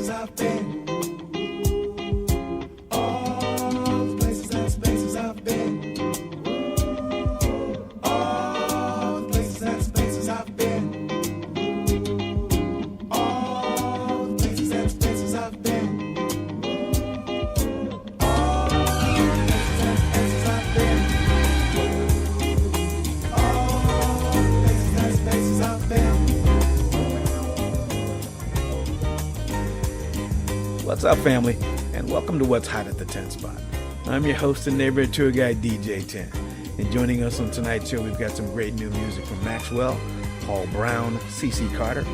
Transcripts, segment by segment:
I've been. All the places and spaces I've been. All the places and spaces I've been. All the places and spaces I've been. What's up, family, and welcome to What's Hot at the 10 Spot. I'm your host and neighborhood tour guide, DJTen. And joining us on tonight's show, we've got some great new music from Maxwell, Paul Brown, CC Carter,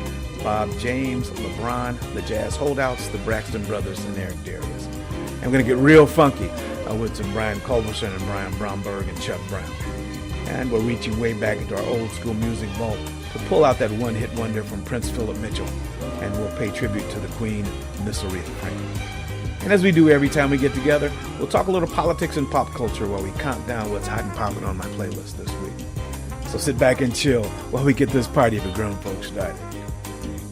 Bob James, LeBron, the Jazz Holdouts, the Braxton Brothers, and Eric Darius. I'm going to get real funky with some Brian Culberson and Brian Bromberg and Chuck Brown. And we're reaching way back into our old school music vault to pull out that one-hit wonder from Prince Philip Mitchell. And we'll pay tribute to the Queen, Miss Aretha Franklin. And as we do every time we get together, we'll talk a little politics and pop culture while we count down what's hot and popping on my playlist this week. So sit back and chill while we get this party of the grown folks started.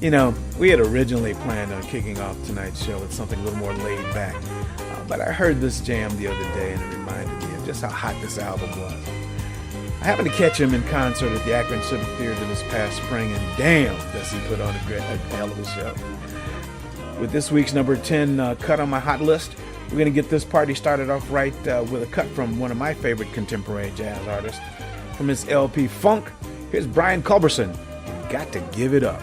You know, we had originally planned on kicking off tonight's show with something a little more laid back, but I heard this jam the other day and it reminded me of just how hot this album was. I happened to catch him in concert at the Akron Civic Theater this past spring, and damn, does he put on a hell of a show. With this week's number 10 cut on my hot list, we're going to get this party started off right with a cut from one of my favorite contemporary jazz artists. From his LP Funk, here's Brian Culberson, Got to Give It Up.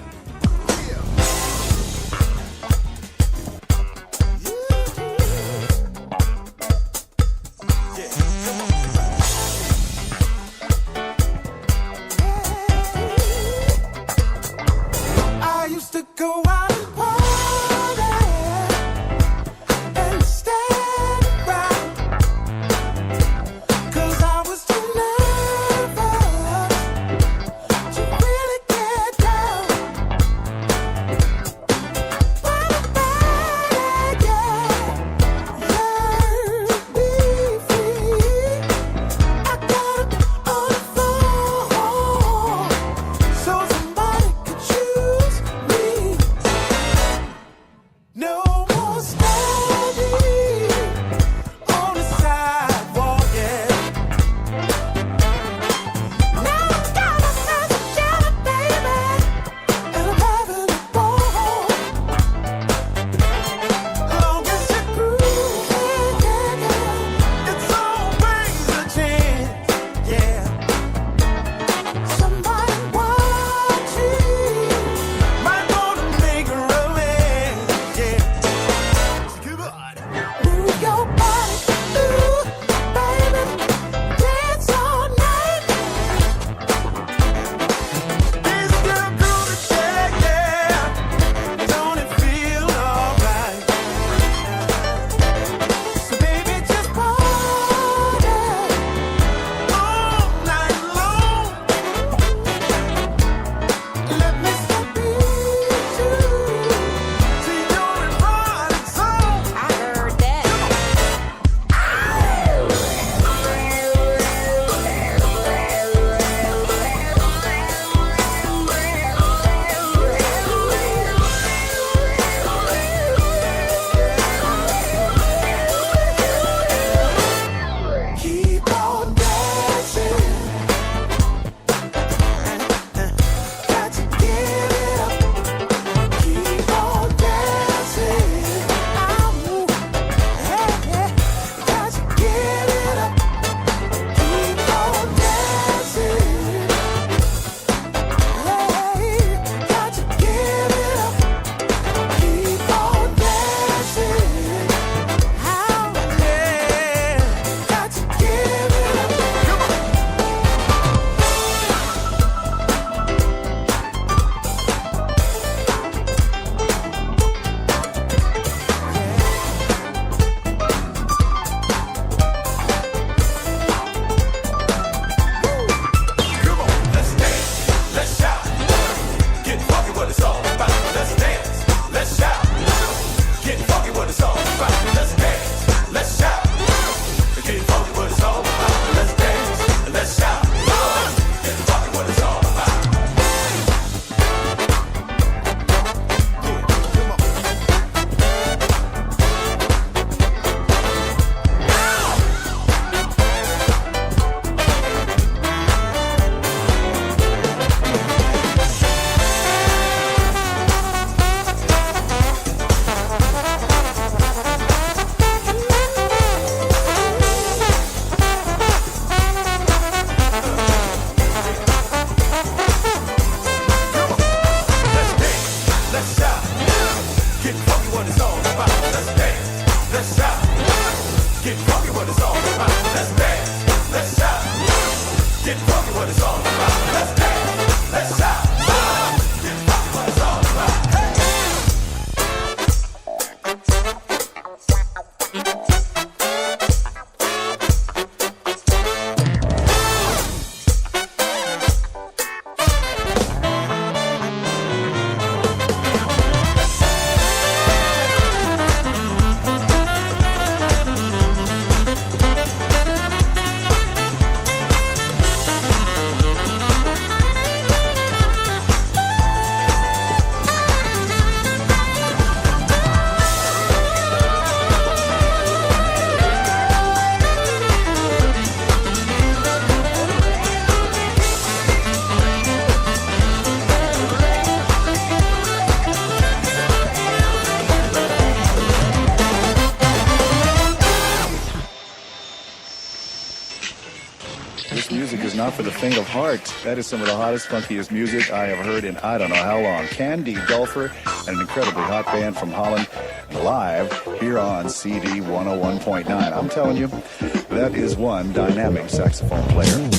So somebody could choose me. not for the faint of heart. That is some of the hottest, funkiest music I have heard in I don't know how long. Candy Dulfer and an incredibly hot band from Holland live here on CD 101.9. I'm telling you, that is one dynamic saxophone player.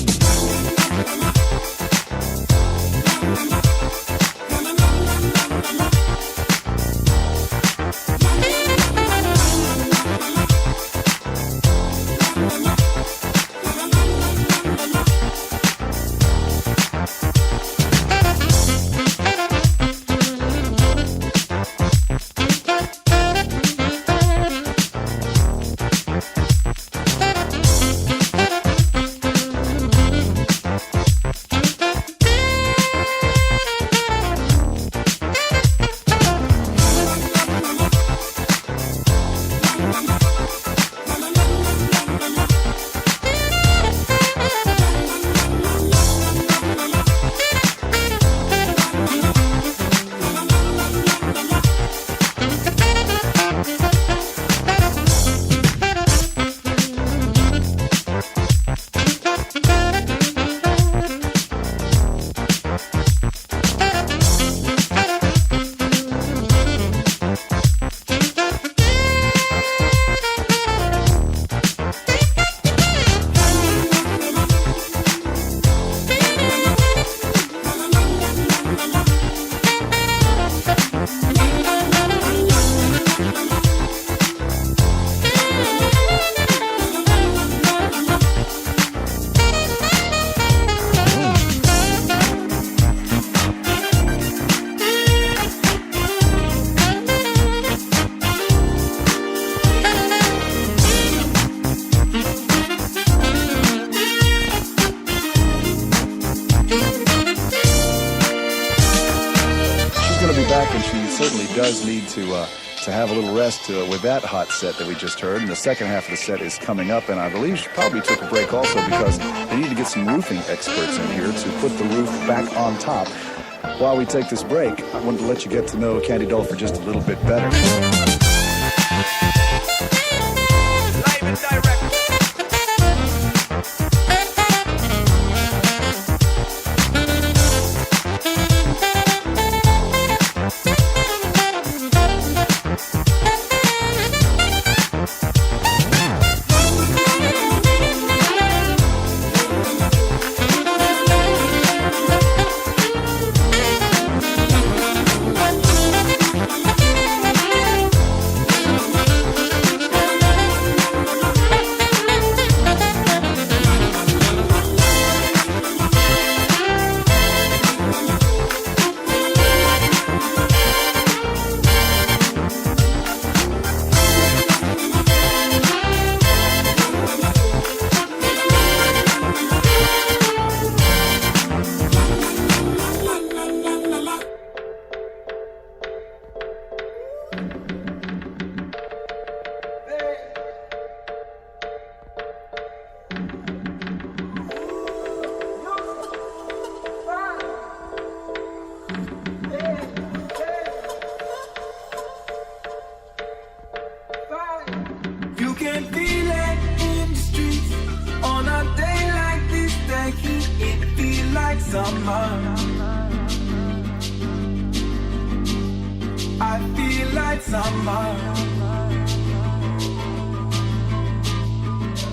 Does need to have a little rest with that hot set that we just heard, and the second half of the set is coming up, and I believe she probably took a break also because they need to get some roofing experts in here to put the roof back on top. While we take this break, I wanted to let you get to know Candy Dulfer just a little bit better. Live and direct.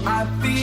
I've been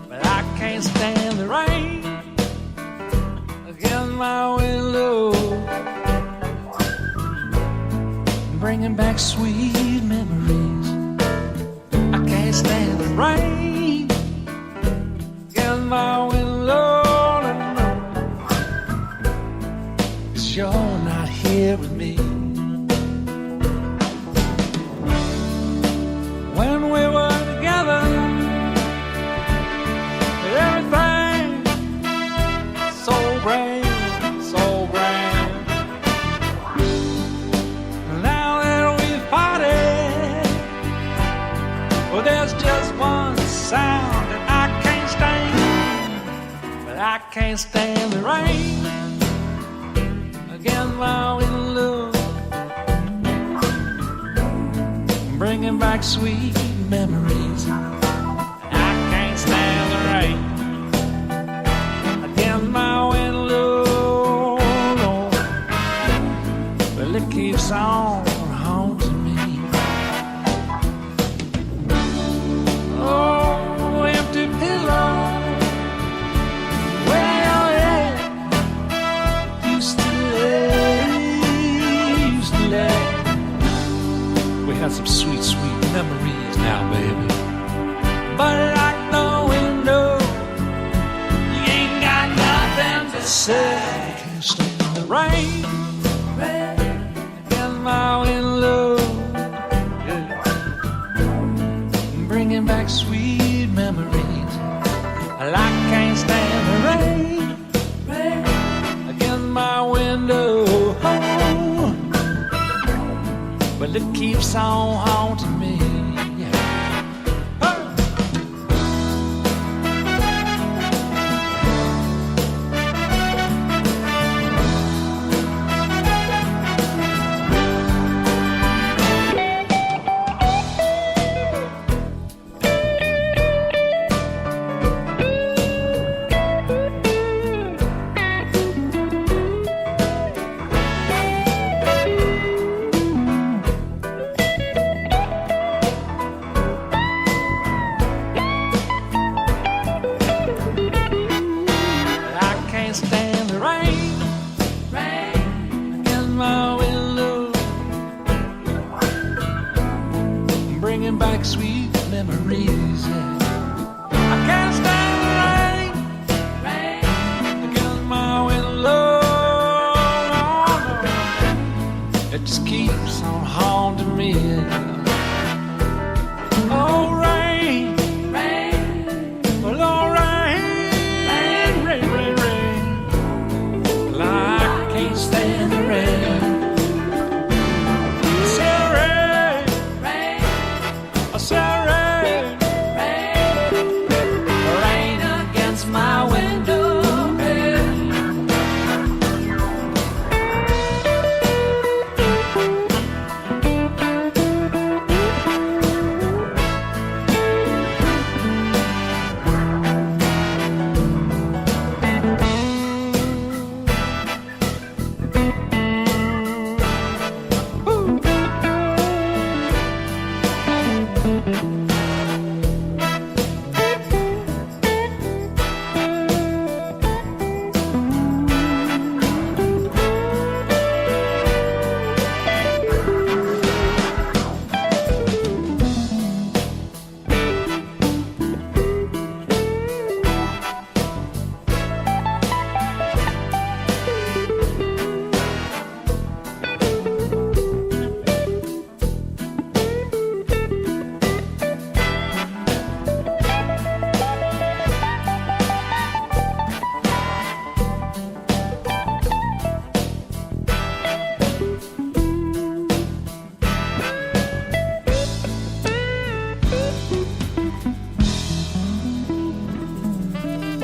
But I can't stand the rain against my window, bringing back sweet memories. I can't stand the rain against my window, cause you're not here with me. When we were together, everything so grand, so grand. Now that we've parted, well, there's just one sound that I can't stand. But I can't stand the rain against my window, bringing back sweet memories. I can't stand the rain against my window, well, it keeps on haunting me. Oh, empty pillow, where your head used to lay. We had some sweet, sweet memories now, baby. But like the window, you ain't got nothing to say. I can't stand the rain against my window, yeah, bringing back sweet memories. I can't stand the rain against my window, but it keeps on haunting me. Bringing back sweet memories, yeah. I can't stand the rain against my window, no. It just keeps on haunting me, yeah. Oh, rain, well, oh, rain, well, I can't stand the rain. Rain against my window,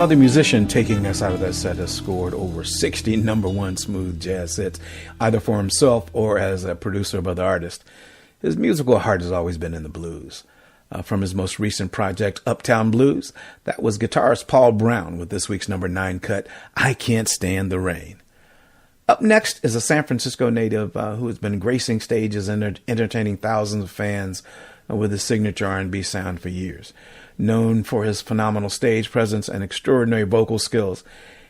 While the musician taking us out of that set has scored over 60 number one smooth jazz hits, either for himself or as a producer of other artists, his musical heart has always been in the blues. From his most recent project, Uptown Blues, that was guitarist Paul Brown with this week's number 9 cut, I Can't Stand the Rain. Up next is a San Francisco native who has been gracing stages and entertaining thousands of fans with his signature R&B sound for years. Known for his phenomenal stage presence and extraordinary vocal skills,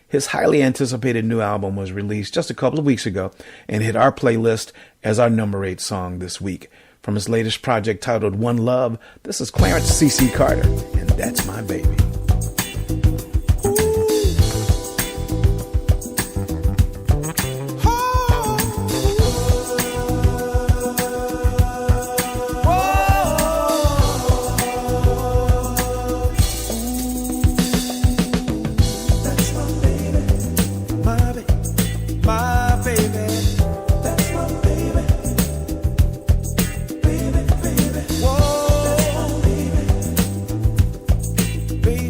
his highly anticipated new album was released just a couple of weeks ago and hit our playlist as our number 8 song this week. From his latest project titled One Love, this is Clarence C.C. Carter, and That's My Baby. Baby.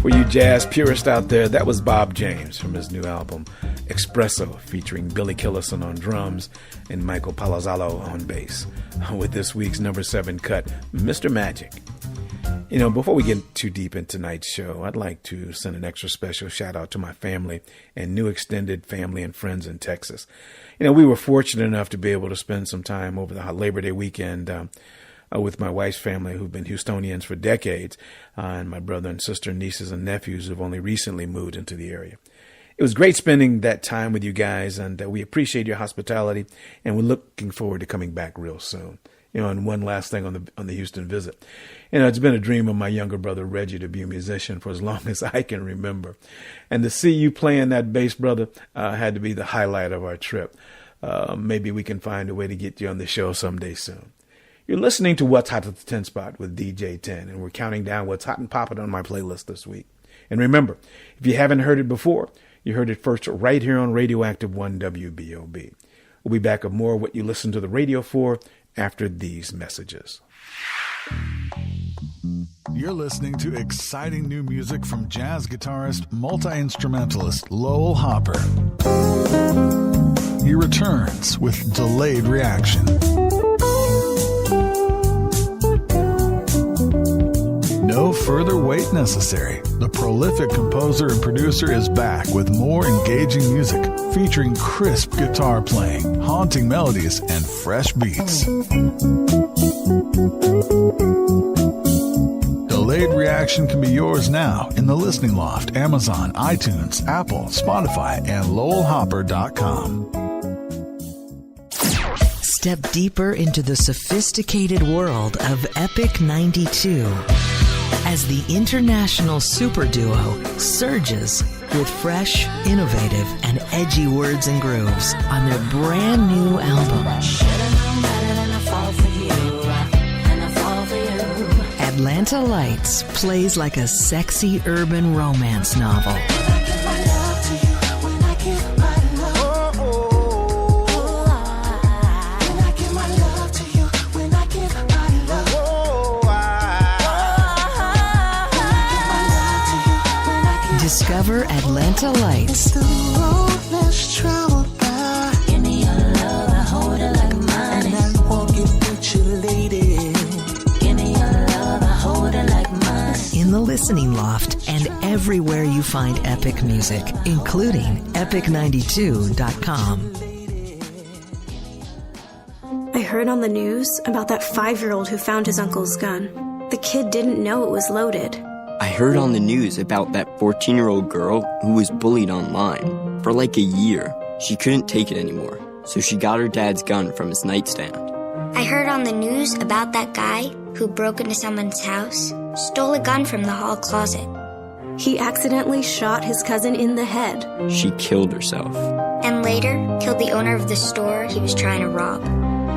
For you jazz purists out there, that was Bob James from his new album, Espresso, featuring Billy Killison on drums and Michael Palazzolo on bass, with this week's number 7 cut, Mr. Magic. You know, before we get too deep into tonight's show, I'd like to send an extra special shout out to my family and new extended family and friends in Texas. You know, we were fortunate enough to be able to spend some time over the Labor Day weekend with my wife's family, who've been Houstonians for decades, and my brother and sister, nieces and nephews who've only recently moved into the area. It was great spending that time with you guys, and we appreciate your hospitality, and we're looking forward to coming back real soon. You know, and one last thing on the Houston visit. You know, it's been a dream of my younger brother, Reggie, to be a musician for as long as I can remember. And to see you playing that bass, brother, had to be the highlight of our trip. Maybe we can find a way to get you on the show someday soon. You're listening to What's Hot at the 10 Spot with DJTen, and we're counting down what's hot and popping on my playlist this week. And remember, if you haven't heard it before, you heard it first right here on Radioactive 1 WBOB. We'll be back with more of what you listen to the radio for after these messages. You're listening to exciting new music from jazz guitarist, multi-instrumentalist Lowell Hopper. He returns with Delayed Reaction. No further wait necessary. The prolific composer and producer is back with more engaging music, featuring crisp guitar playing, haunting melodies, and fresh beats. Delayed Reaction can be yours now in the Listening Loft, Amazon, iTunes, Apple, Spotify, and LowellHopper.com. Step deeper into the sophisticated world of Epic 92 as the international super duo surges with fresh, innovative, and edgy words and grooves on their brand new album. Atlanta Lights plays like a sexy urban romance novel. Discover Atlanta Lights. In the Listening Loft and everywhere you find epic music, including epic92.com. I heard on the news about that 5-year-old who found his uncle's gun. The kid didn't know it was loaded. I heard on the news about that 14-year-old girl who was bullied online. For like a year, she couldn't take it anymore, so she got her dad's gun from his nightstand. I heard on the news about that guy who broke into someone's house, stole a gun from the hall closet. He accidentally shot his cousin in the head. She killed herself. And later, killed the owner of the store he was trying to rob.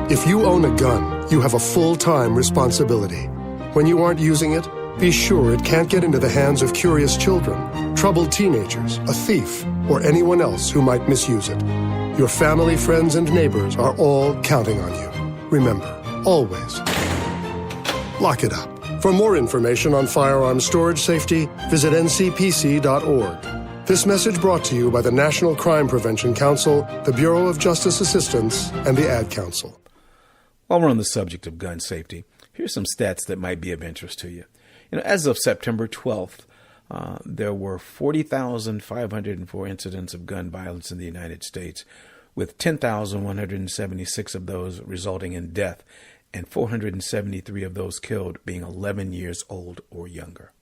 If you own a gun, you have a full-time responsibility. When you aren't using it, be sure it can't get into the hands of curious children, troubled teenagers, a thief, or anyone else who might misuse it. Your family, friends, and neighbors are all counting on you. Remember, always, lock it up. For more information on firearm storage safety, visit ncpc.org. This message brought to you by the National Crime Prevention Council, the Bureau of Justice Assistance, and the Ad Council. While we're on the subject of gun safety, here's some stats that might be of interest to you. You know, as of September 12th, there were 40,504 incidents of gun violence in the United States, with 10,176 of those resulting in death and 473 of those killed being 11 years old or younger.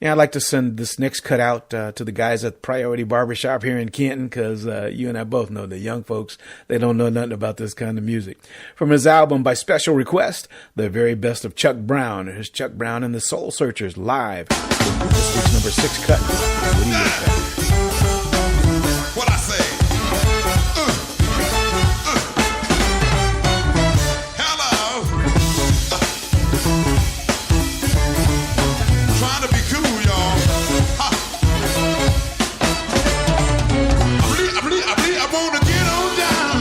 Yeah, I'd like to send this next cut out to the guys at Priority Barbershop here in Canton, because you and I both know the young folks, they don't know nothing about this kind of music. From his album, by special request, the very best of Chuck Brown. Here's Chuck Brown and the Soul Searchers live with this week's number 6 cut. What do you think? What I say? Hello. Trying to be cool, y'all. I wanna get on down.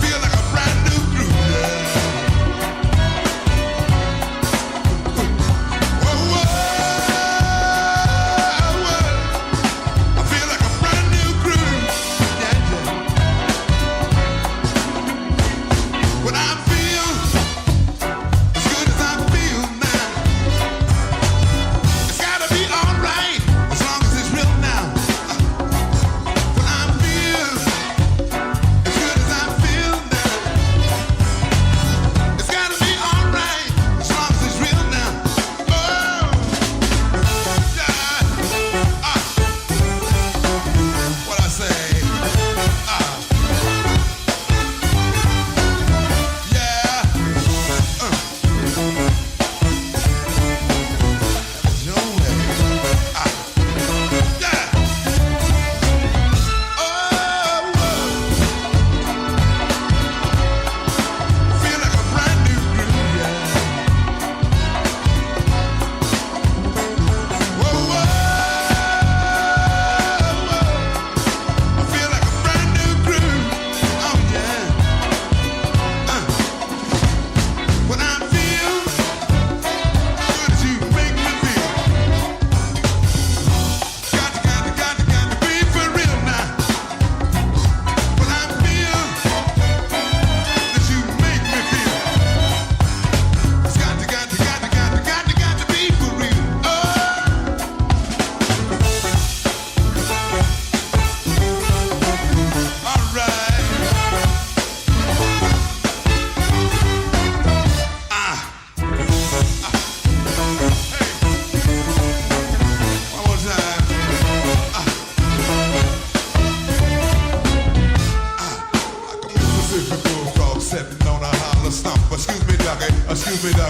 Feel like a brand new groove.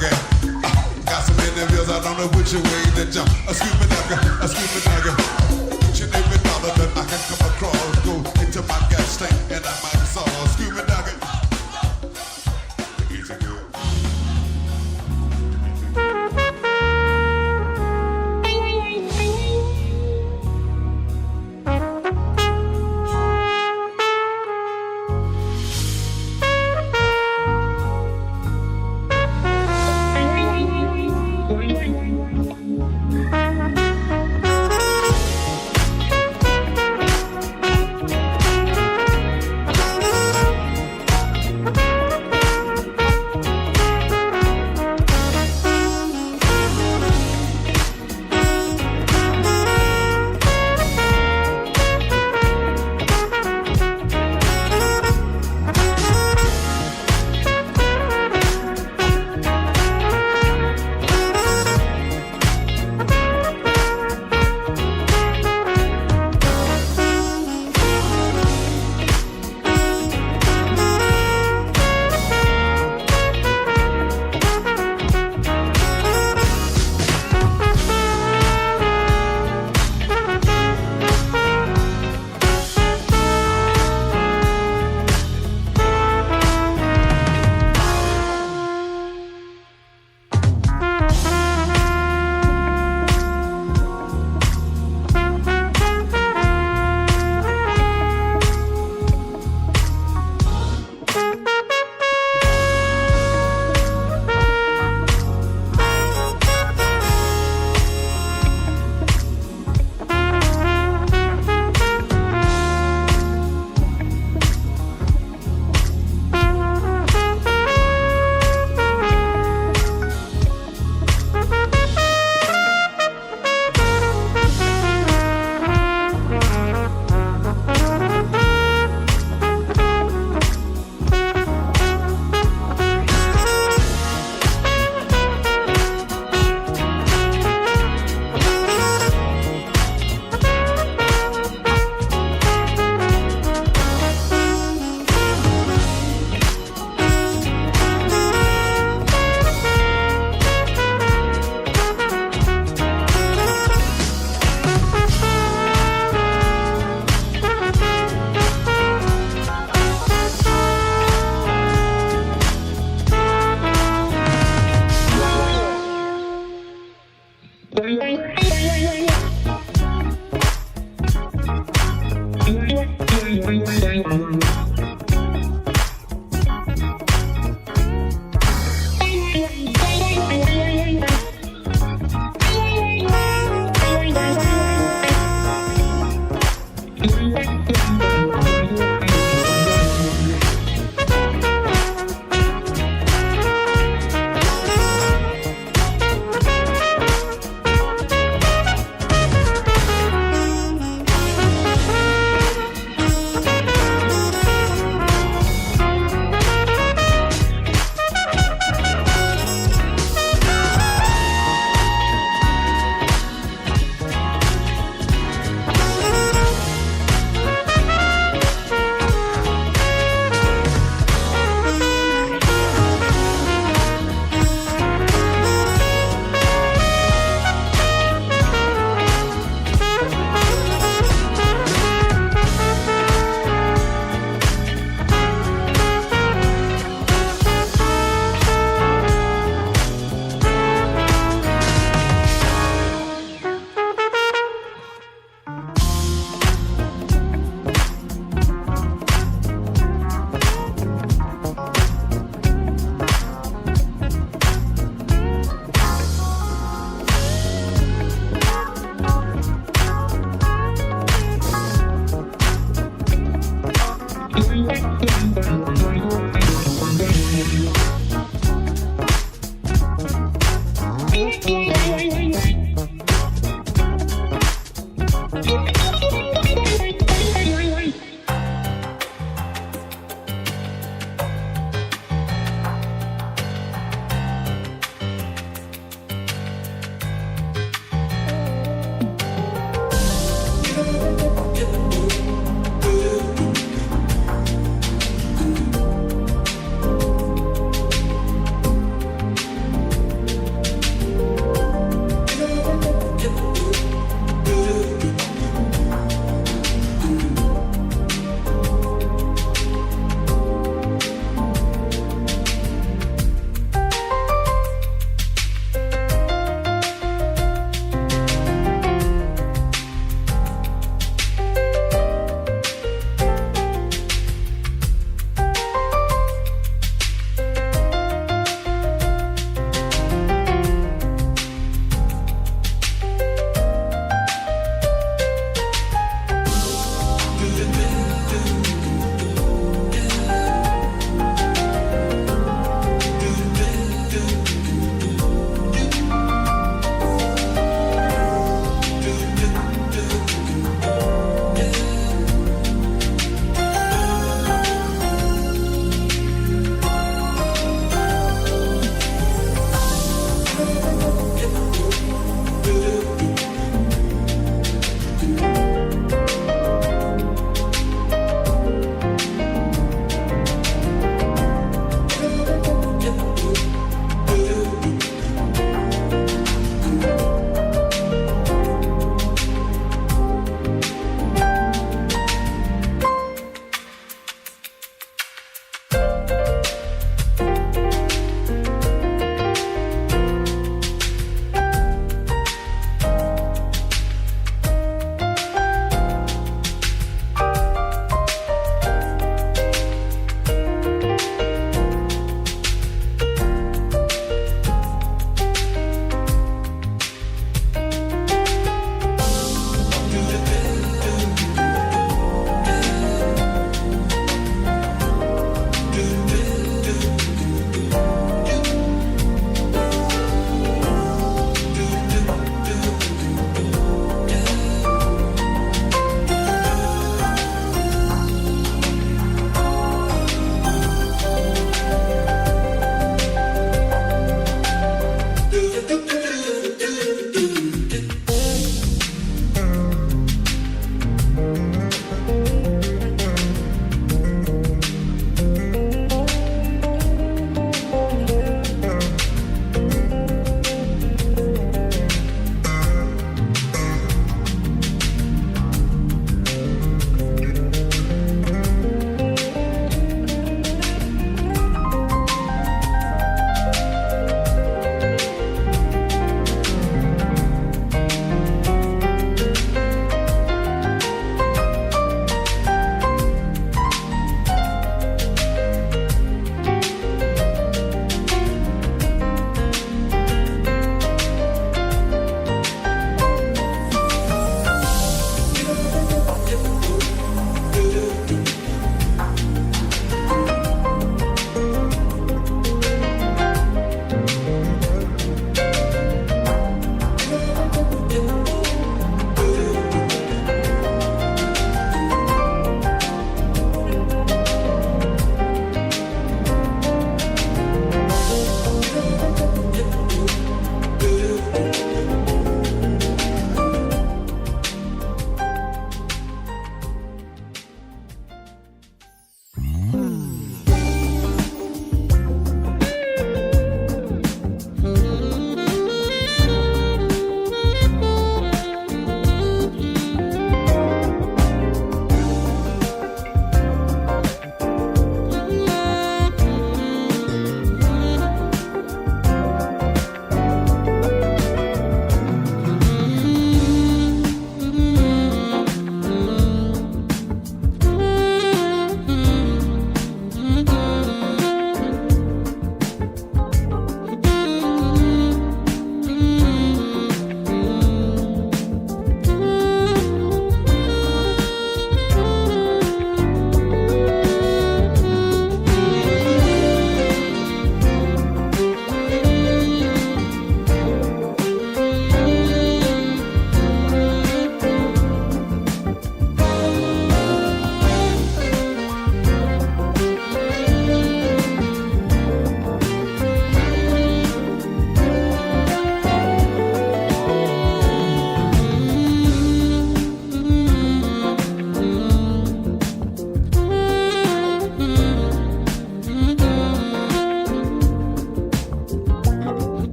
doggy. Got so many bills, I don't know which way to jump. A Scooby doggy, a Scooby doggy. Each and every dollar that I can come across, go into my gas tank and I might saw a Scooby doggy. Easy good.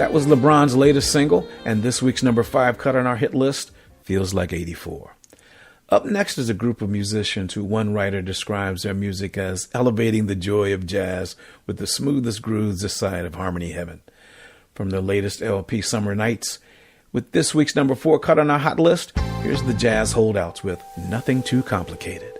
That was LeBron's latest single, and this week's number 5 cut on our hit list, Feels Like 84. Up next is a group of musicians who one writer describes their music as elevating the joy of jazz with the smoothest grooves this side of harmony heaven. From their latest LP, Summer Nights, with this week's number 4 cut on our hot list, here's the Jazz Holdouts with Nothing Too Complicated.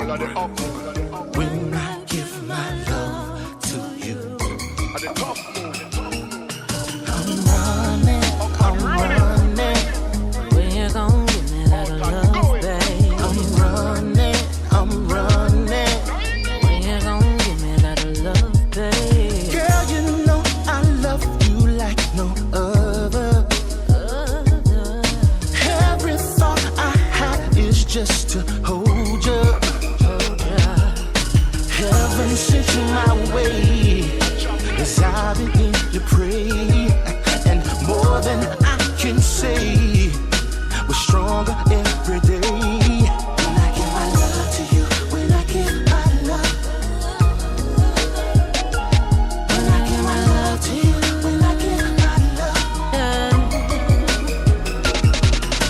When I give my love to you, I'm running. When you gon' give me that love, babe? I'm running. When you gon' give me that love, babe? Girl, you know I love you like no other. Every thought I have is just to hold you. Heaven sent you my way as I begin to pray, and more than I can say, we're stronger every day. When I give my love to you, when I give my love, when I give my love to you, when I give my love,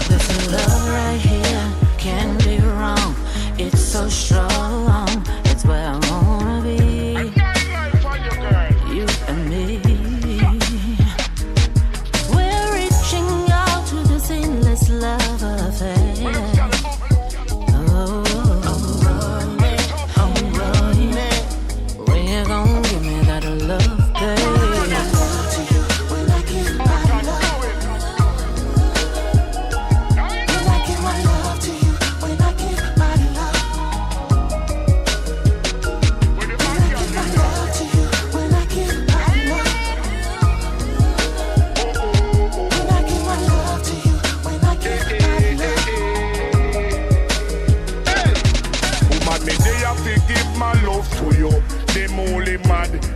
this love right here can't be wrong. It's so strong. It's where I wanna be. You and me. We're reaching out to this endless love affair. Oh, I'm running. When you gon' give me that love, babe? When I give my love, when I give my love to you, when I give my love.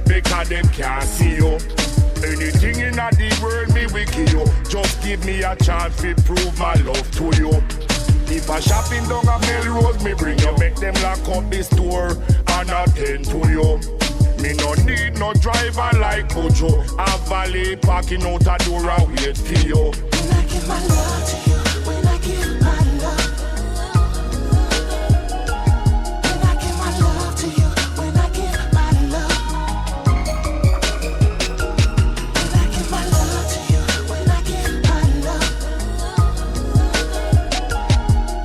Because them can't see you. Anything in the world me will give you. Just give me a chance to prove my love to you. If I shopping down a Melrose, me bring you. Make them lock up the store and attend to you. Me no need no driver like Bojo. A valet parking out a door and wait for you. When I give my love to you, when I give my love. When I give my love to you, when I give my love. When I give my love to you, when I give my love.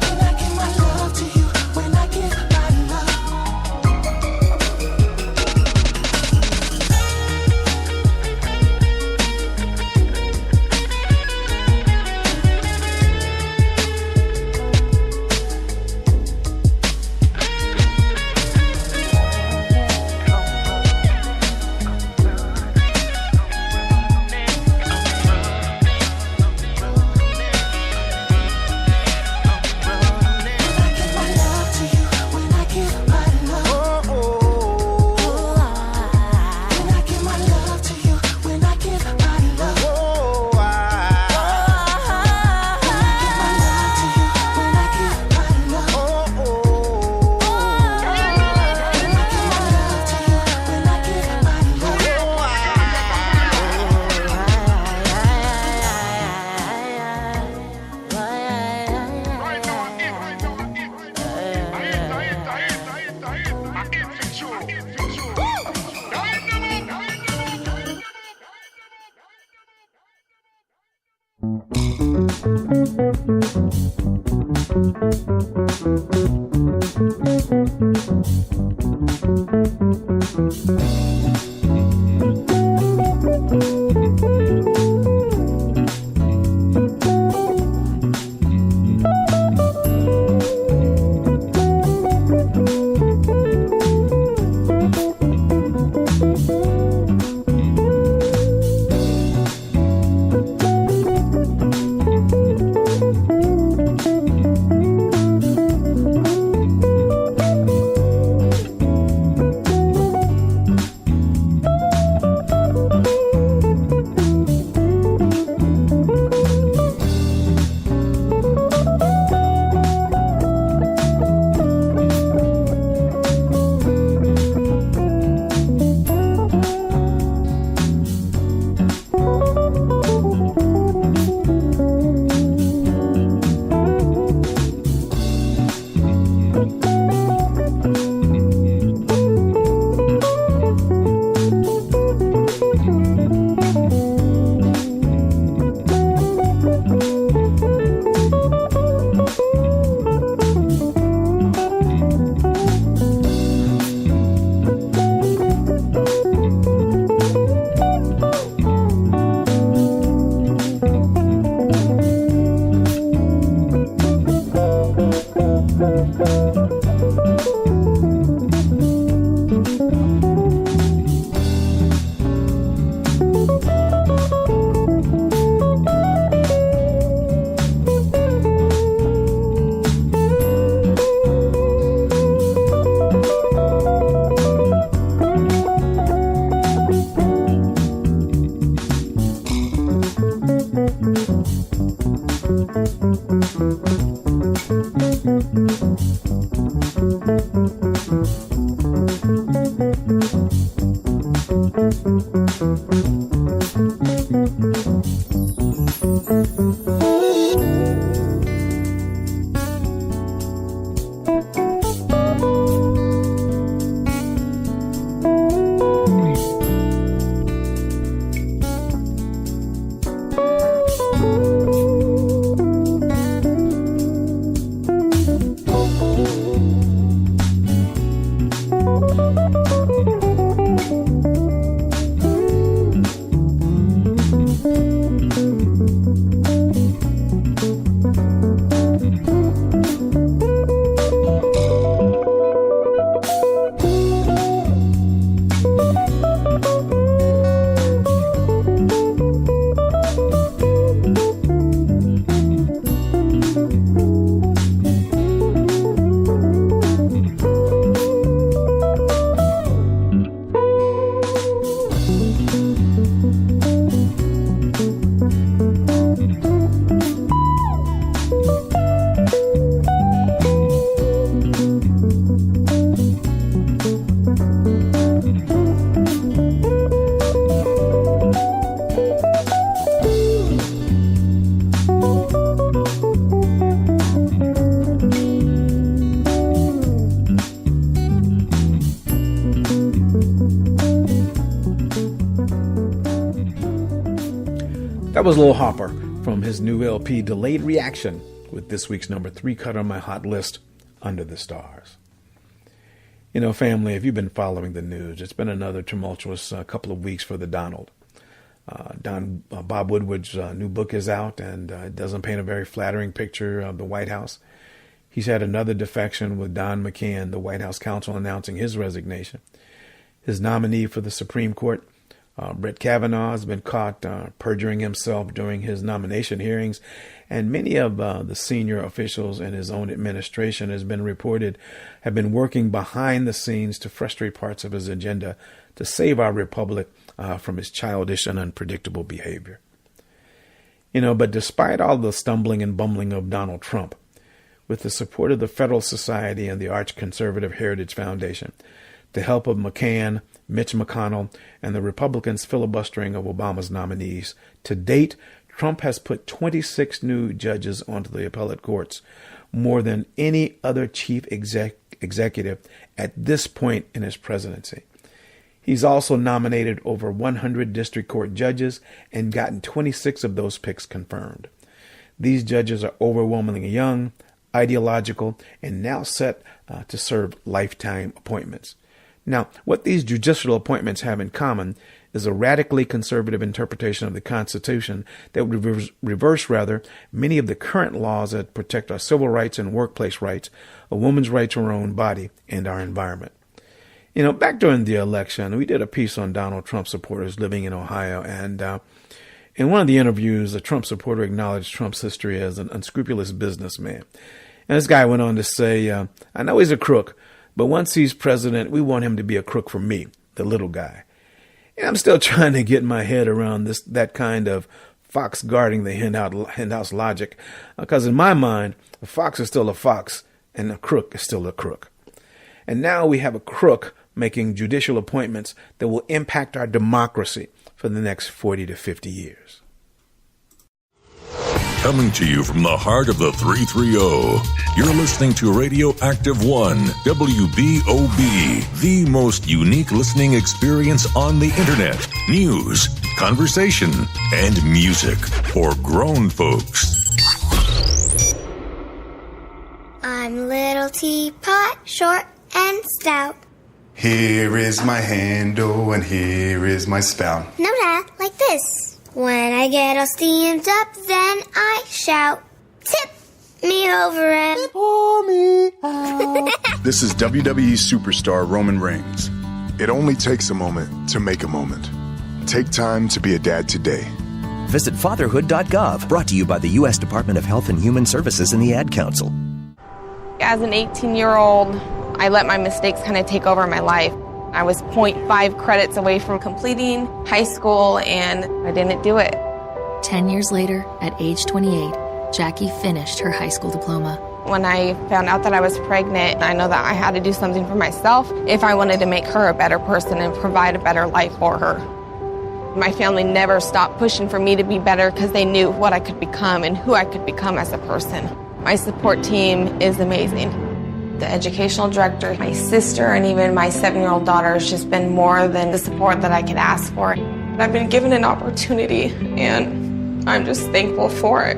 When I give my love to you, when I give my love. That was Lil Hopper from his new LP, Delayed Reaction, with this week's number 3 cut on my hot list, Under the Stars. You know, family, if you've been following the news, it's been another tumultuous couple of weeks for the Donald. Bob Woodward's new book is out, and it doesn't paint a very flattering picture of the White House. He's had another defection with Don McCann, the White House counsel, announcing his resignation. His nominee for the Supreme Court, Brett Kavanaugh, has been caught perjuring himself during his nomination hearings, and many of the senior officials in his own administration has been reported have been working behind the scenes to frustrate parts of his agenda to save our republic from his childish and unpredictable behavior. You know, but despite all the stumbling and bumbling of Donald Trump, with the support of the Federal Society and the Arch Conservative Heritage Foundation, the help of McCann, Mitch McConnell, and the Republicans' filibustering of Obama's nominees, to date, Trump has put 26 new judges onto the appellate courts, more than any other chief executive at this point in his presidency. He's also nominated over 100 district court judges and gotten 26 of those picks confirmed. These judges are overwhelmingly young, ideological, and now set to serve lifetime appointments. Now, what these judicial appointments have in common is a radically conservative interpretation of the Constitution that would reverse many of the current laws that protect our civil rights and workplace rights, a woman's right to her own body, and our environment. You know, back during the election, we did a piece on Donald Trump supporters living in Ohio, and in one of the interviews, a Trump supporter acknowledged Trump's history as an unscrupulous businessman. And this guy went on to say, I know he's a crook, but once he's president, we want him to be a crook for me, the little guy. And I'm still trying to get my head around that kind of fox guarding the henhouse logic, because in my mind, a fox is still a fox and a crook is still a crook. And now we have a crook making judicial appointments that will impact our democracy for the next 40 to 50 years. Coming to you from the heart of the 330, you're listening to Radioactive 1, WBOB, the most unique listening experience on the internet. News, conversation, and music for grown folks. I'm Little Teapot, short and stout. Here is my handle and here is my spout. No, Dad, like this. When I get all steamed up, then I shout, tip me over and pour me This is WWE superstar Roman Reigns. It only takes a moment to make a moment. Take time to be a dad today. Visit fatherhood.gov, brought to you by the U.S. Department of Health and Human Services and the Ad Council. As an 18-year-old, I let my mistakes kind of take over my life. I was 0.5 credits away from completing high school, and I didn't do it. 10 years later, at age 28, Jackie finished her high school diploma. When I found out that I was pregnant, I know that I had to do something for myself if I wanted to make her a better person and provide a better life for her. My family never stopped pushing for me to be better because they knew what I could become and who I could become as a person. My support team is amazing. The educational director, my sister, and even my 7-year-old daughter has just been more than the support that I could ask for. I've been given an opportunity, and I'm just thankful for it.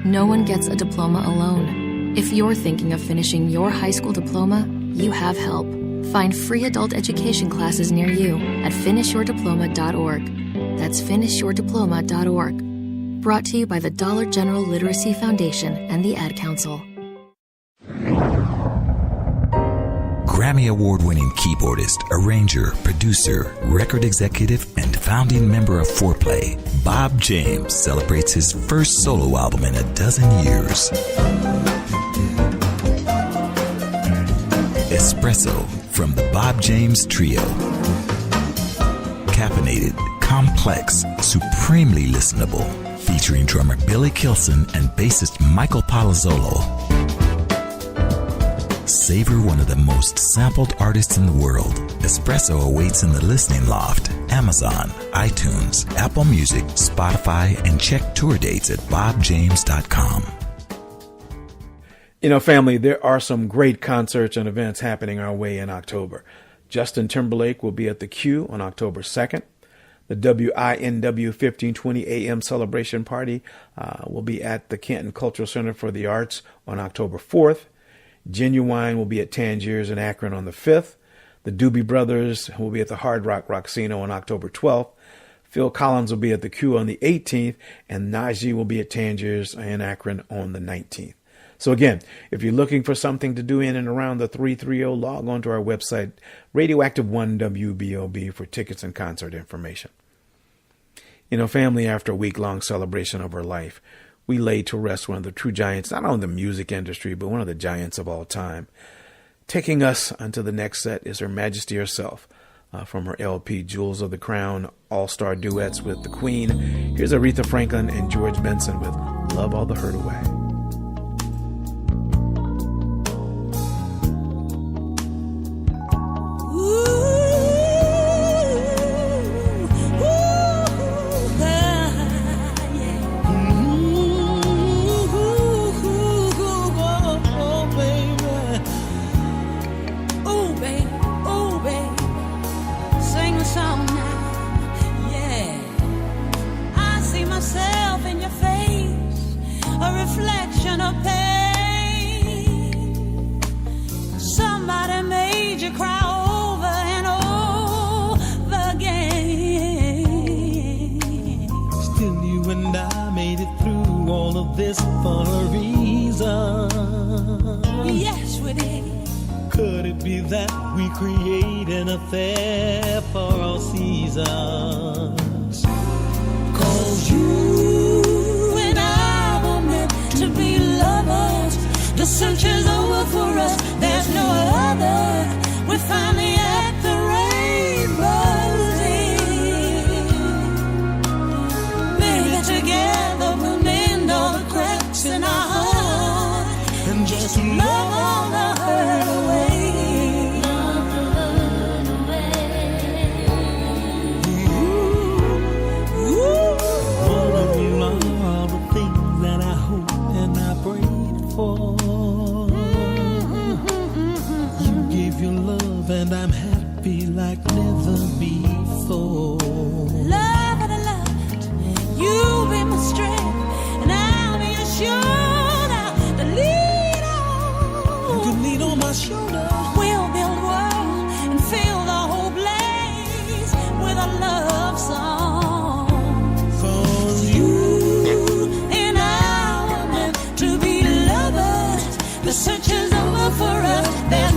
No one gets a diploma alone. If you're thinking of finishing your high school diploma, you have help. Find free adult education classes near you at finishyourdiploma.org. That's finishyourdiploma.org. Brought to you by the Dollar General Literacy Foundation and the Ad Council. Grammy Award-winning keyboardist, arranger, producer, record executive, and founding member of Foreplay, Bob James celebrates his first solo album in 12 years. Espresso from the Bob James Trio. Caffeinated, complex, supremely listenable, featuring drummer Billy Kilson and bassist Michael Palazzolo. Savor one of the most sampled artists in the world. Espresso awaits in the Listening Loft, Amazon, iTunes, Apple Music, Spotify, and check tour dates at bobjames.com. You know, family, there are some great concerts and events happening our way in October. Justin Timberlake will be at the Q on October 2nd. The WINW 1520 AM celebration party will be at the Canton Cultural Center for the Arts on October 4th. Genuine will be at Tangiers in Akron on the 5th. The Doobie Brothers will be at the Hard Rock Roxino on October 12th. Phil Collins will be at the Q on the 18th, and Najee will be at Tangiers in Akron on the 19th. So again, if you're looking for something to do in and around the 330, log on to our website, Radioactive 1 WBOB, for tickets and concert information. You know, family, after a week-long celebration of her life, we laid to rest one of the true giants, not only in the music industry, but one of the giants of all time. Taking us onto the next set is Her Majesty herself, from her LP, Jewels of the Crown, all-star duets with the Queen. Here's Aretha Franklin and George Benson with Love All the Hurt Away. This for a reason. Yes, we did. Could it be that we create an affair for all seasons? 'Cause you and I were meant to be lovers. The search is over for us. There's no other. We're finally at the rainbow's end. Maybe together we'll mend all the cracks in our heart and just love all the hurt away. Love the hurt away. All of you are the things that I hope and I prayed for. You gave your love and I'm happy like never before. Love and I loved, you be my strength and I'll be your shoulder to lean on. You can lean on my shoulder. We'll build a world and fill the whole place with a love song. 'Cause you and I were meant to be lovers. The search is over for us. There's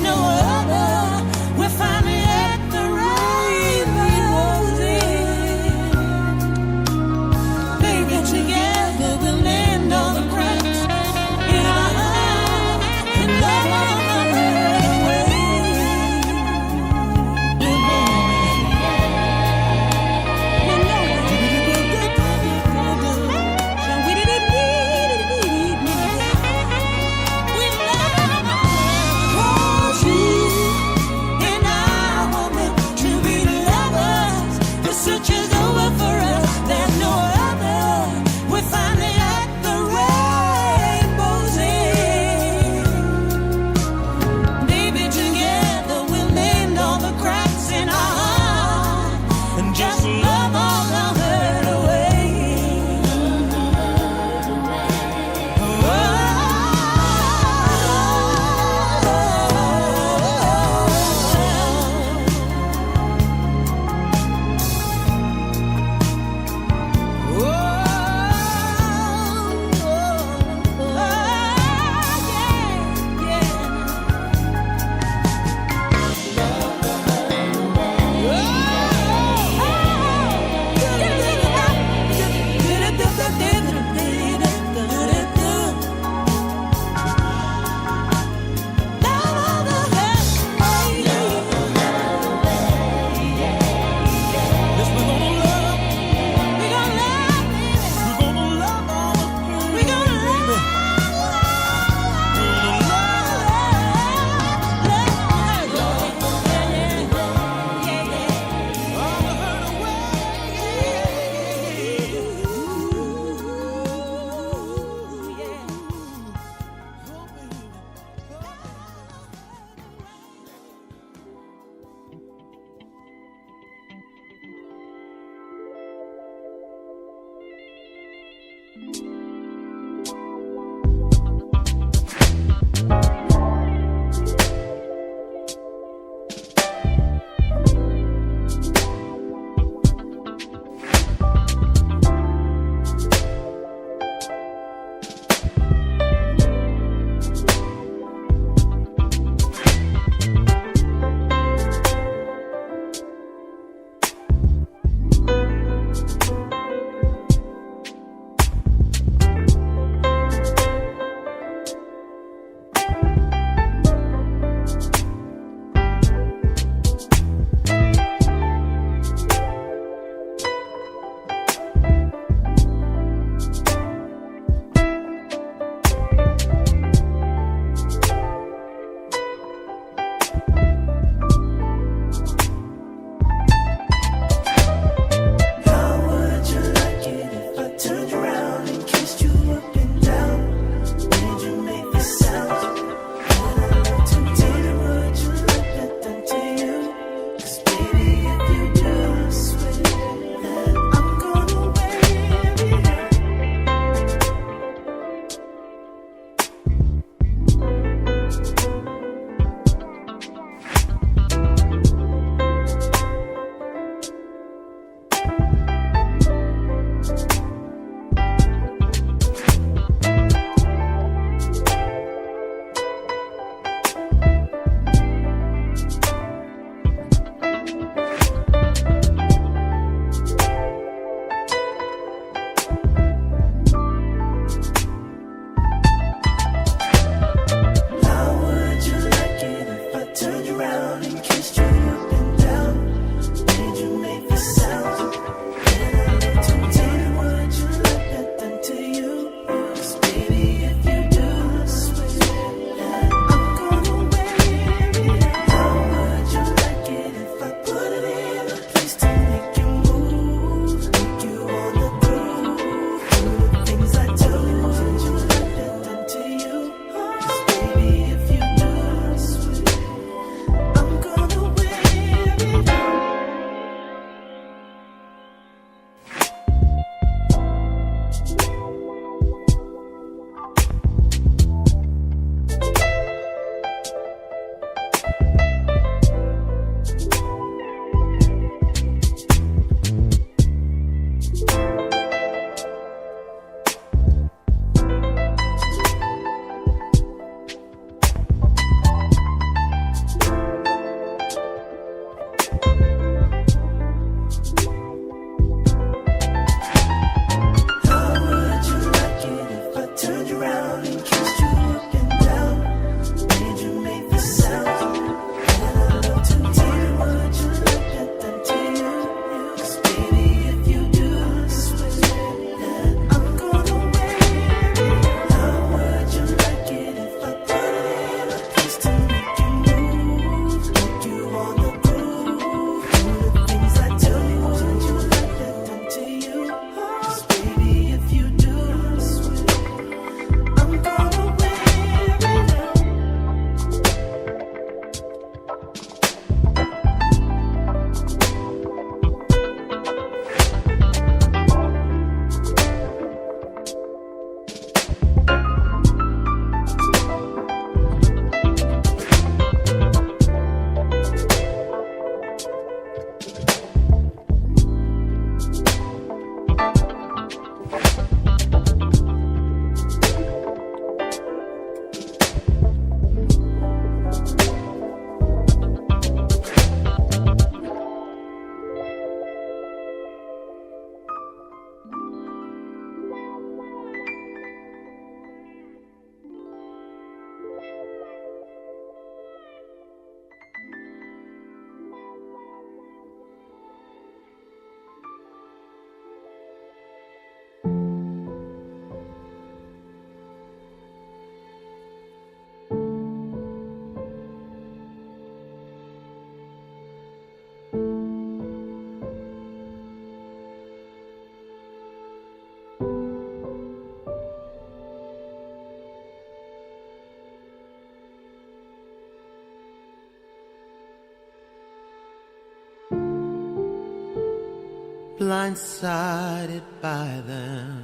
blindsided by them,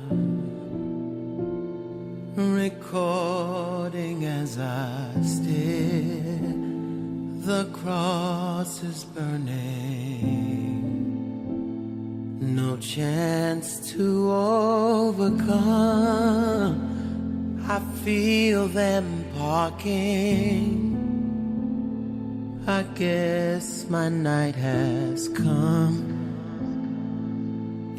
recording as I stare. The cross is burning, no chance to overcome. I feel them parking. I guess my night has come.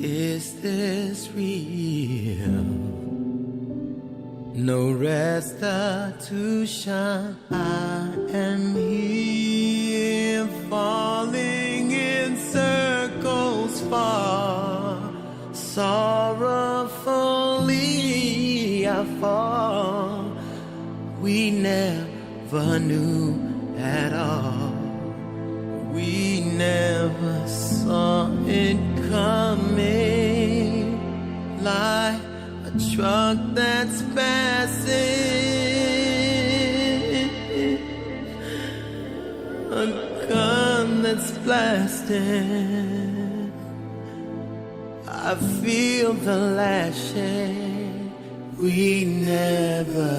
Is this real? No restitution. I am here, falling in circles far. Sorrowfully I fall. We never knew at all. We never saw it coming, like a truck that's passing, a gun that's blasting. I feel the lashing. We never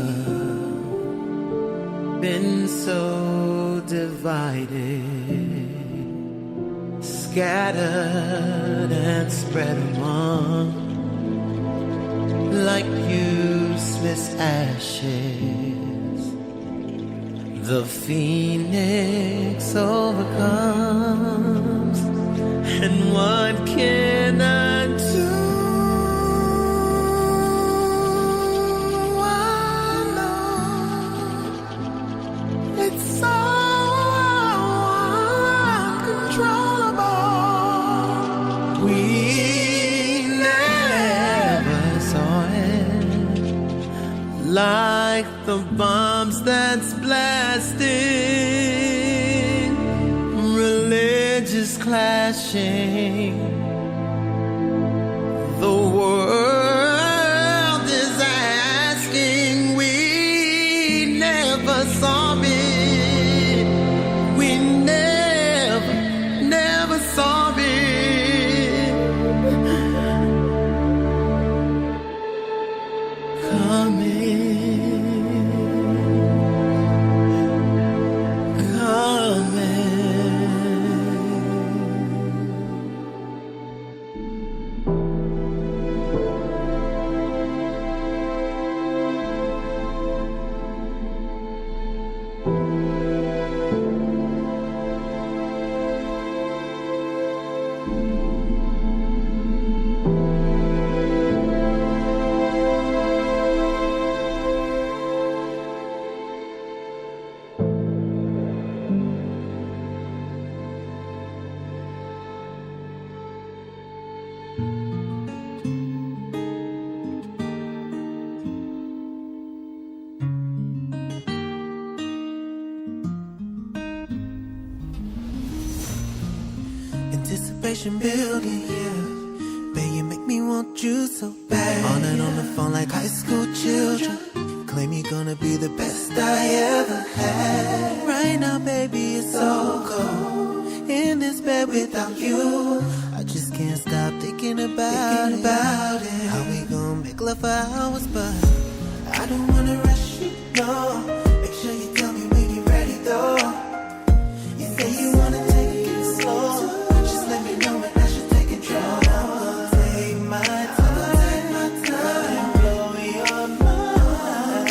been so divided, scattered and spread among like useless ashes. The phoenix overcomes, and what can I do? Like the bombs that's blasting, religious clashing. The world is asking. We never saw it. We never saw it. Anticipation building, yeah. Babe, you make me want you so bad. On and on the phone like high school children. Claim you're gonna be the best I ever had. Right now, baby, it's so cold in this bed without you. I just can't stop thinking about it. How we gon' make love for hours, but I don't wanna rush you, no. Make sure you tell me when you're ready, though. You say you wanna take it slow. Just let me know when I should take control. Take my time and blow your mind.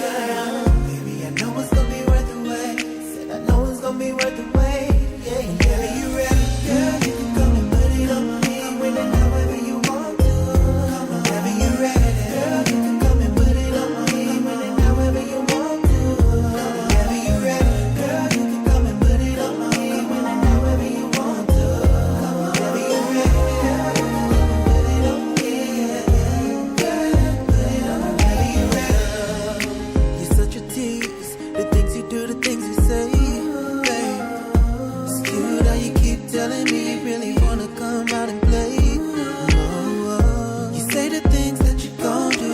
Baby, I know it's gonna be worth the wait. Said I know it's gonna be worth the wait. Yeah, yeah. Are you ready? Girl, you can come and put it on me when and however you want to. Whenever you're ready. Girl, you can come and put it on me when and however you want to. Whenever you're ready. Girl, you can come and put it on me when and however you want to. Whenever you're ready. Girl, you can come and put it on me. Girl, put it on whenever you're ready. You're such a tease. The things you do, the things you say, babe. It's cute how you keep telling me you really wanna come out and play. You say the things that you gon' do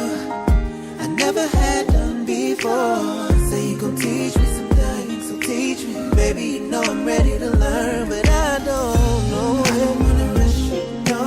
I never had done before. Say you gon' teach me some things, so teach me. Baby, you know I'm ready to learn, but I don't know. I don't wanna rush you, no.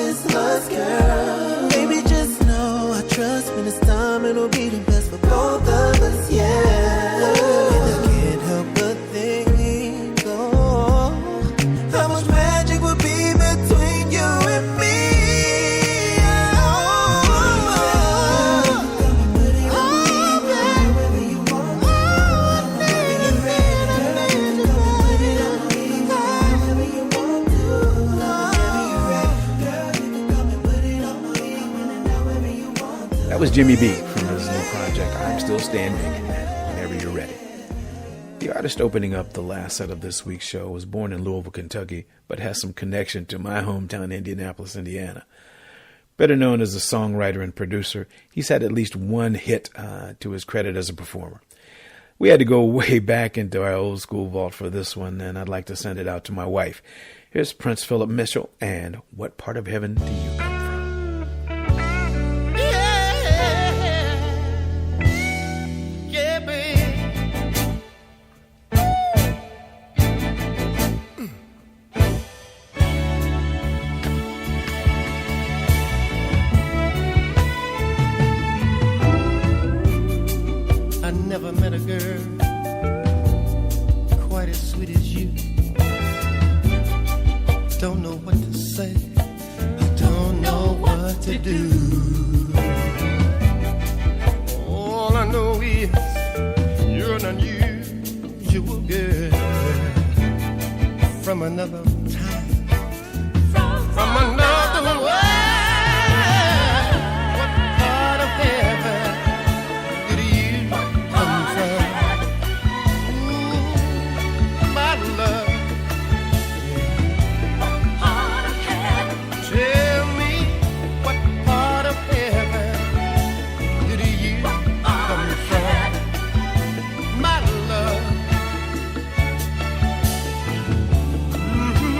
this lust, girl. Baby, just know I trust when it's time, it'll be the best for both of us, yeah. And I can't help but think, oh, how much magic would be between you and me. That was Jimmy B from his new project, I'm Still Standing, Whenever You're Ready. The artist opening up the last set of this week's show was born in Louisville, Kentucky, but has some connection to my hometown, Indianapolis, Indiana. Better known as a songwriter and producer, he's had at least one hit to his credit as a performer. We had to go way back into our old school vault for this one, and I'd like to send it out to my wife. Here's Prince Philip Mitchell and What Part of Heaven Do You Come From? Never met a girl quite as sweet as you. Don't know what to say, I don't know what to do. All I know is you're an unusual girl from another time, from another world. What part of heaven did you mm-hmm.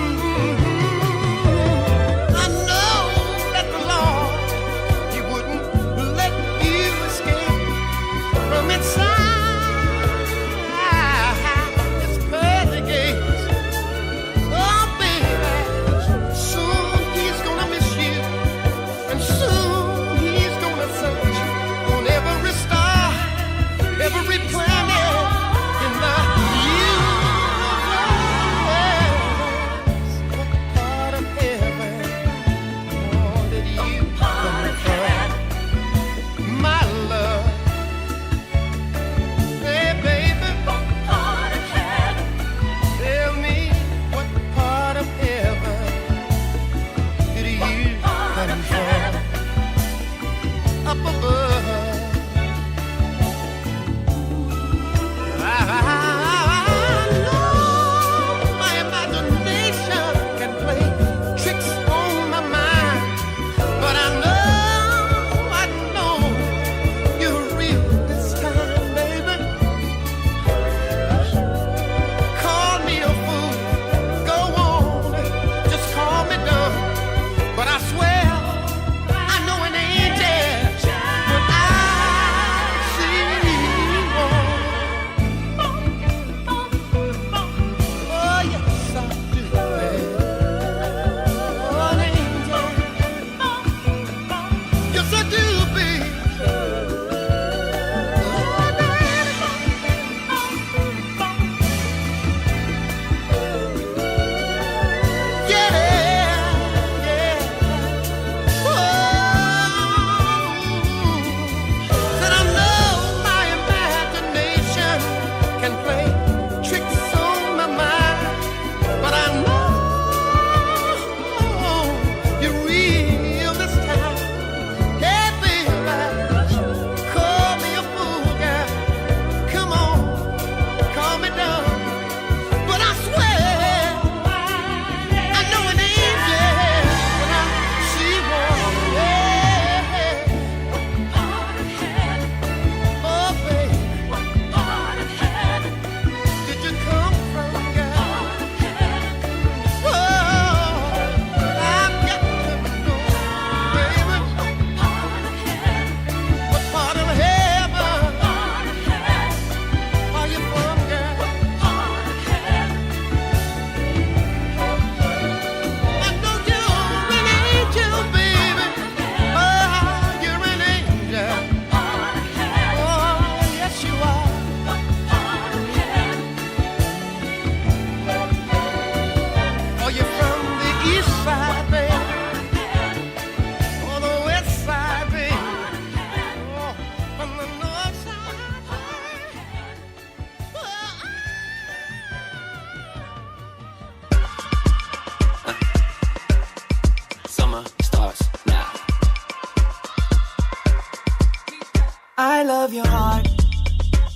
of your heart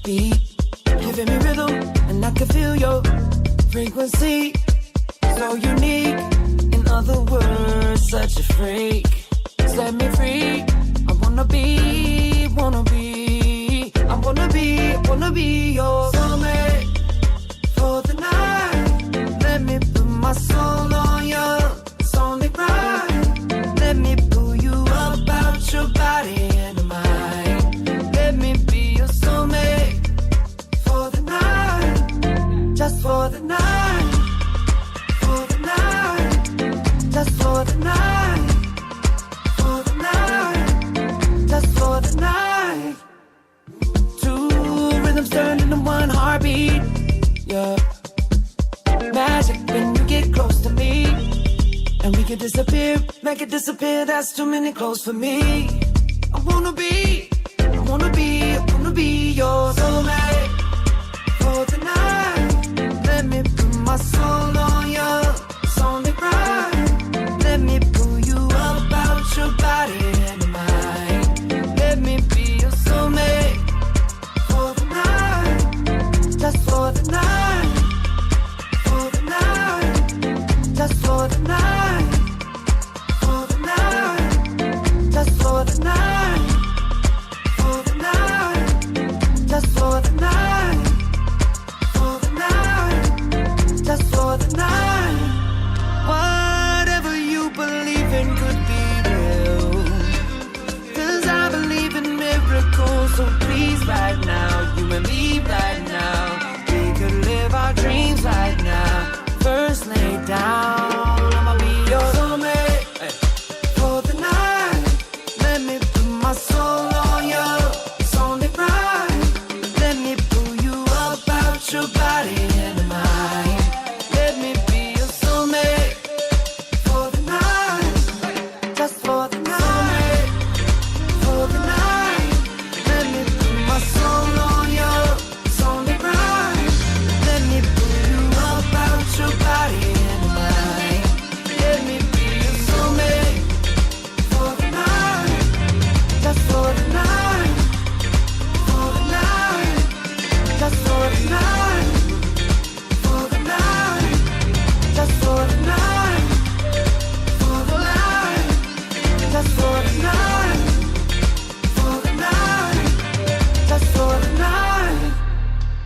beat, giving me rhythm, and I can feel your frequency. So unique, in other words, such a freak. Set me free. I wanna be your soulmate for the night. Let me put my soul on you. It's only right. Let me pull you up out your body and mind. Let me be your soulmate for the night. Just for the night. For the night. Just for the night. For the night. Just for the night. Two rhythms turned into one heartbeat. Yeah. Magic when you get close to me. And we can disappear, make it disappear. That's too many clothes for me. I wanna be your soulmate for the night. Let me put my soul on you. It's only right. Let me pull you up out your body and mind. Let me be your soulmate for the night. Just for the night. For the night. Just for the night. For the night. Just for the night. For the night. Just for the night. For the night. Just for the night. Whatever you believe in could be real. 'Cause I believe in miracles. So please right now, you and me right now, we could live our dreams right now. First lay down, I'ma be your soulmate for the night. Let me put my soul on you. It's only right. Let me pull you up out your body and mind. Let me be your soulmate for the night. Just for the night. For the night. Let me put my soul on you. It's only right. Let me pull you up out your body and mind. Let me be your soulmate for the night. Just for the night. For the night. Just for the night. For the night. Just for the night. For the night. Just for the night. For the night. Just for the night.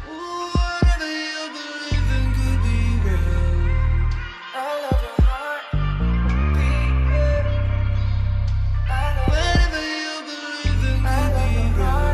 Whatever you believe in could be real. I love your heart. Whatever you believe in could be real.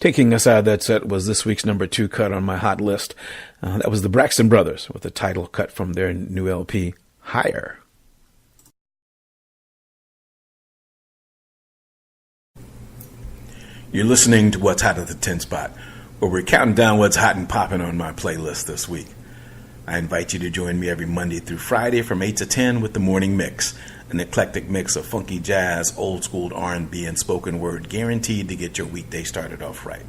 Kicking us out of that set was this week's number 2 cut on my hot list. That was the Braxton Brothers with the title cut from their new LP, Higher. You're listening to What's Hot at the 10 Spot, where we're counting down what's hot and popping on my playlist this week. I invite you to join me every Monday through Friday from 8 to 10 with the Morning Mix, an eclectic mix of funky jazz, old school R&B, and spoken word, guaranteed to get your weekday started off right.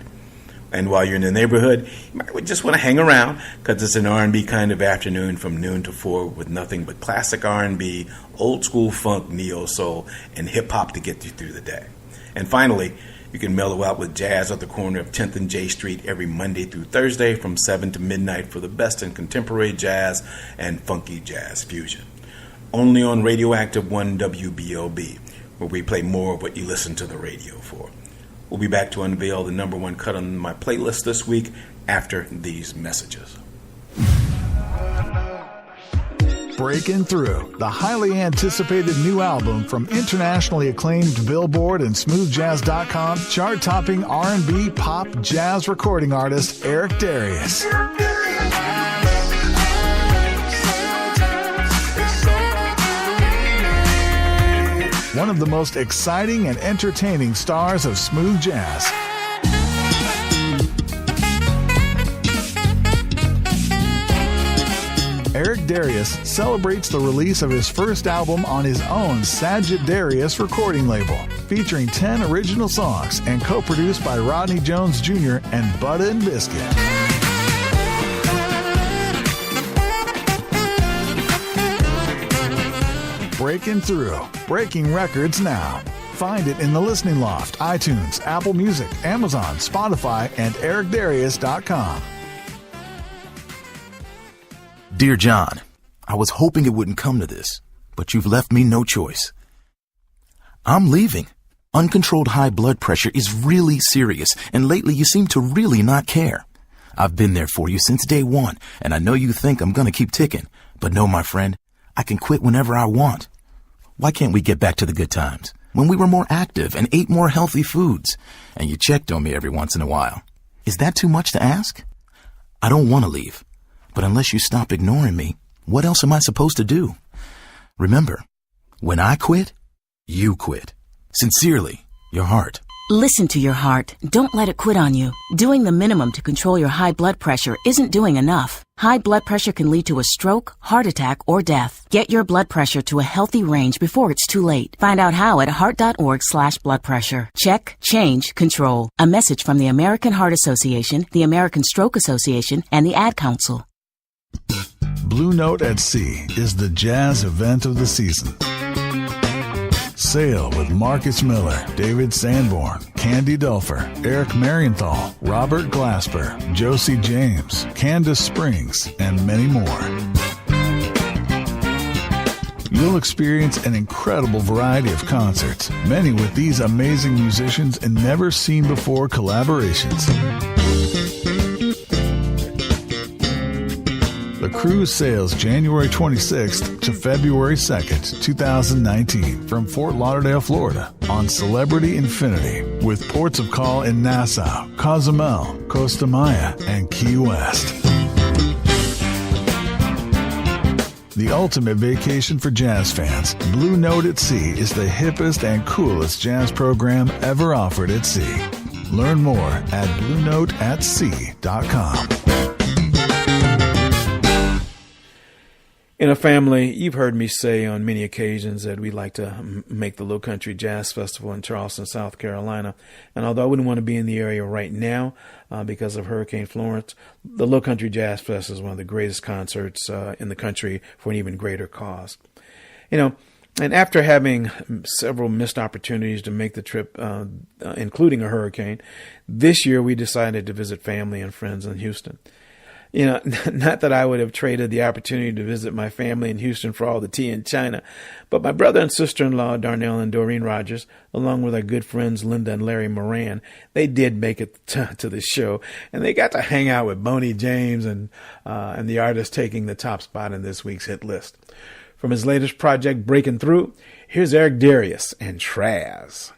And while you're in the neighborhood, you might just want to hang around, because it's an R&B kind of afternoon from noon to 4 with nothing but classic R&B, old school funk, neo-soul, and hip-hop to get you through the day. And finally, you can mellow out with jazz at the corner of 10th and J Street every Monday through Thursday from 7 to midnight for the best in contemporary jazz and funky jazz fusion. Only on Radioactive 1 WBOB, where we play more of what you listen to the radio for. We'll be back to unveil the number 1 cut on my playlist this week after these messages. Breaking Through, the highly anticipated new album from internationally acclaimed Billboard and SmoothJazz.com chart-topping R&B, pop, jazz recording artist Eric Darius. One of the most exciting and entertaining stars of smooth jazz. Eric Darius celebrates the release of his first album on his own Sagittarius recording label, featuring 10 original songs and co-produced by Rodney Jones Jr. and Butta and Biscuit. Breaking Through, breaking records now. Find it in the Listening Loft, iTunes, Apple Music, Amazon, Spotify, and ericdarius.com. Dear John, I was hoping it wouldn't come to this, but you've left me no choice. I'm leaving. Uncontrolled high blood pressure is really serious, and lately you seem to really not care. I've been there for you since day one, and I know you think I'm gonna keep ticking, but no, my friend, I can quit whenever I want. Why can't we get back to the good times, when we were more active and ate more healthy foods, and you checked on me every once in a while? Is that too much to ask? I don't want to leave. But unless you stop ignoring me, what else am I supposed to do? Remember, when I quit, you quit. Sincerely, your heart. Listen to your heart. Don't let it quit on you. Doing the minimum to control your high blood pressure isn't doing enough. High blood pressure can lead to a stroke, heart attack, or death. Get your blood pressure to a healthy range before it's too late. Find out how at heart.org/blood pressure. Check, change, control. A message from the American Heart Association, the American Stroke Association, and the Ad Council. Blue Note at Sea is the jazz event of the season. Sail with Marcus Miller, David Sanborn, Candy Dulfer, Eric Marienthal, Robert Glasper, Josie James, Candace Springs, and many more. You'll experience an incredible variety of concerts, many with these amazing musicians and never-seen-before collaborations. The cruise sails January 26th to February 2nd, 2019 from Fort Lauderdale, Florida on Celebrity Infinity with ports of call in Nassau, Cozumel, Costa Maya, and Key West. The ultimate vacation for jazz fans, Blue Note at Sea is the hippest and coolest jazz program ever offered at sea. Learn more at BlueNoteAtSea.com. In a family, you've heard me say on many occasions that we like to make the Low Country Jazz Festival in Charleston, South Carolina. And although I wouldn't want to be in the area right now because of Hurricane Florence, the Low Country Jazz Fest is one of the greatest concerts in the country for an even greater cause. You know, and after having several missed opportunities to make the trip, including a hurricane, this year we decided to visit family and friends in Houston. You know, not that I would have traded the opportunity to visit my family in Houston for all the tea in China, but my brother and sister-in-law, Darnell and Doreen Rogers, along with our good friends Linda and Larry Moran, they did make it to the show, and they got to hang out with Boney James and the artist taking the top spot in this week's hit list. From his latest project, Breaking Through, here's Eric Darius and Traz.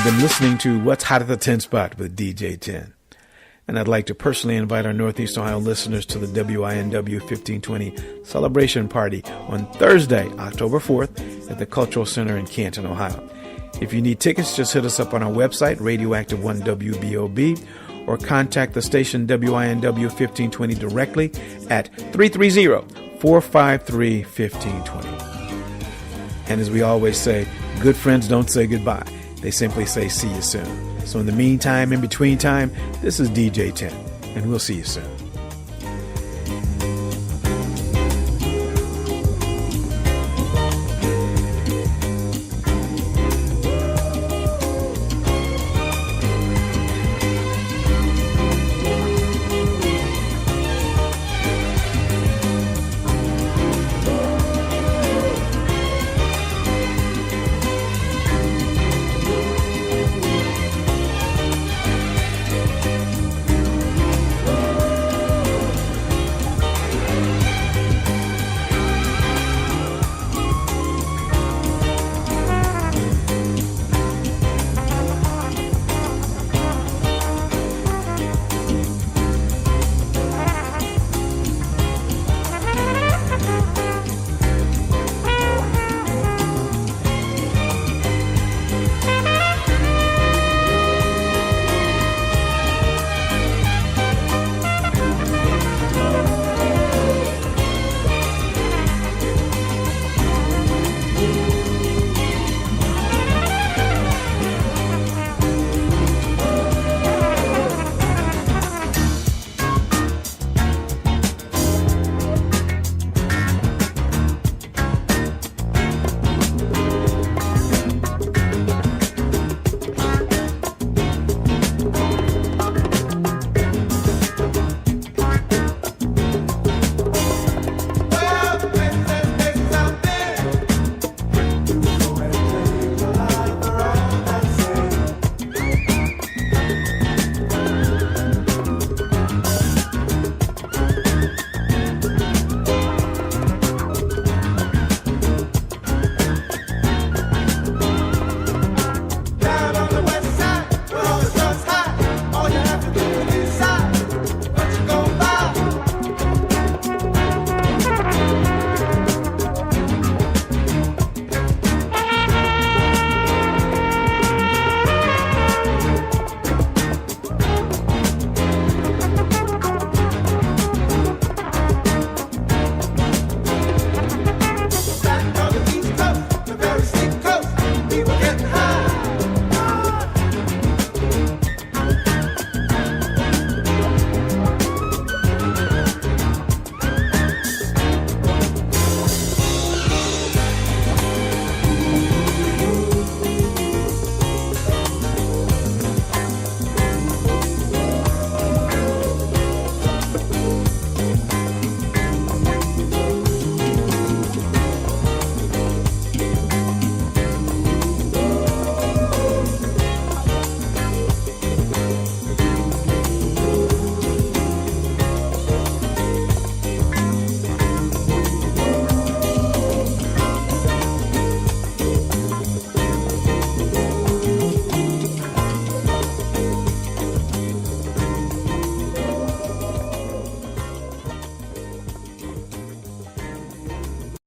You've been listening to What's Hot at the 10 Spot with DJTen. And I'd like to personally invite our Northeast Ohio listeners to the WINW 1520 celebration party on Thursday, October 4th at the Cultural Center in Canton, Ohio. If you need tickets, just hit us up on our website, Radioactive1WBOB, or contact the station WINW 1520 directly at 330-453-1520. And as we always say, good friends don't say goodbye. They simply say see you soon. So in the meantime, in between time, this is DJTen, and we'll see you soon.